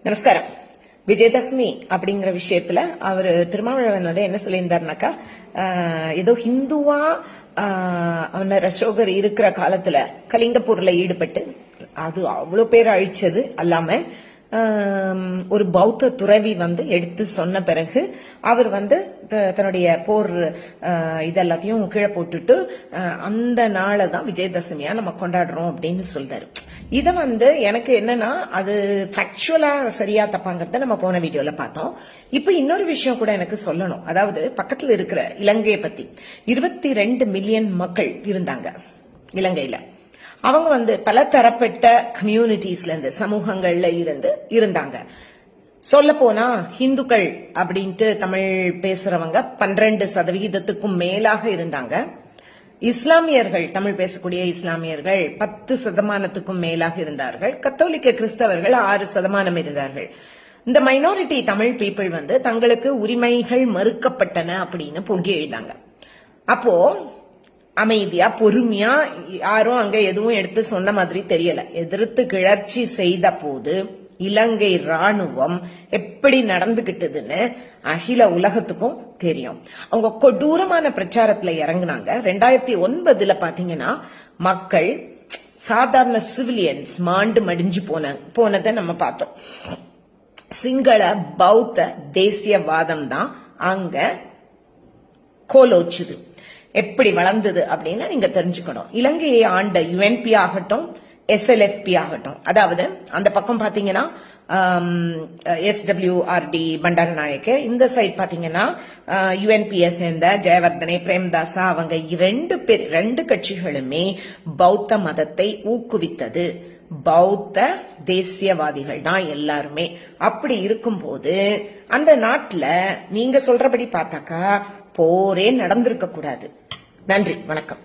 நமஸ்காரம். விஜயதசமி அப்படிங்கிற விஷயத்துல அவரு திருமாவளவன் என்ன சொல்லியிருந்தாருனாக்கா, ஏதோ ஹிந்துவா அசோகர் இருக்கிற காலத்துல கலிங்க போர்ல ஈடுபட்டு அது அவ்வளவு பேர் அழிச்சது அல்லாம ஒரு பௌத்த துறவி எடுத்து சொன்ன பிறகு அவர் தன்னுடைய போர் இதெல்லாத்தையும் கீழே போட்டுட்டு அந்த நாளை தான் விஜயதசமியா நம்ம கொண்டாடுறோம் அப்படின்னு சொல்றாரு. இத எனக்கு என்னன்னா அது ஃபேக்சுவலா சரியா தப்பாங்கிறத நம்ம போன வீடியோல பார்த்தோம். இப்ப இன்னொரு விஷயம் கூட எனக்கு சொல்லணும். அதாவது பக்கத்துல இருக்கிற இலங்கையை பத்தி 22 மில்லியன் மக்கள் இருந்தாங்க இலங்கையில. அவங்க பல தரப்பட்ட கம்யூனிட்டிஸ்ல இருந்து சமூகங்கள்ல இருந்தாங்க. சொல்ல போனா ஹிந்துக்கள் அப்படின்ட்டு தமிழ் பேசுறவங்க 12% மேலாக இருந்தாங்க. இஸ்லாமியர்கள், தமிழ் பேசக்கூடிய இஸ்லாமியர்கள் 10% மேலாக இருந்தார்கள். கத்தோலிக்க கிறிஸ்தவர்கள் 6% இருந்தார்கள். இந்த மைனாரிட்டி தமிழ் பீப்புள் தங்களுக்கு உரிமைகள் மறுக்கப்பட்டன அப்படின்னு பொங்கி எழுந்தாங்க. அப்போ அமைதியா பொறுமையா யாரும் அங்க எதுவும் எடுத்து சொன்ன மாதிரி தெரியல. எதிர்த்து கிளர்ச்சி செய்த போது இலங்கை ராணுவம் எப்படி நடந்துகிட்டதுன்னு அகில உலகத்துக்கும் தெரியும். அவங்க கொடூரமான பிரச்சாரத்துல இறங்குனாங்க. 2009 பாத்தீங்கன்னா மக்கள் சாதாரண சிவிலியன்ஸ் மாண்டு மடிஞ்சு போனதை நம்ம பார்த்தோம். சிங்கள பௌத்த தேசியவாதம் தான் அங்க கோலோச்சுது. எப்படி வளர்ந்தது அப்படின்னு நீங்க தெரிஞ்சுக்கணும். இலங்கையை ஆண்ட யுஎன்பி ஆகட்டும், எஸ்எல்எஃப்பி ஆகட்டும், அதாவது அந்த பக்கம் பாத்தீங்கன்னா SWRD பண்டாரநாயக்க, இந்த சைட் பாத்தீங்கன்னா யுஎன்பியை சேர்ந்த ஜெயவர்தனே பிரேமதாசா, அவங்க ரெண்டு கட்சிகளுமே பௌத்த மதத்தை ஊக்குவித்தது. பௌத்த தேசியவாதிகள் தான் எல்லாருமே. அப்படி இருக்கும்போது அந்த நாட்டுல நீங்க சொல்றபடி பார்த்தாக்கா போரே நடந்திருக்க கூடாது. நன்றி, வணக்கம்.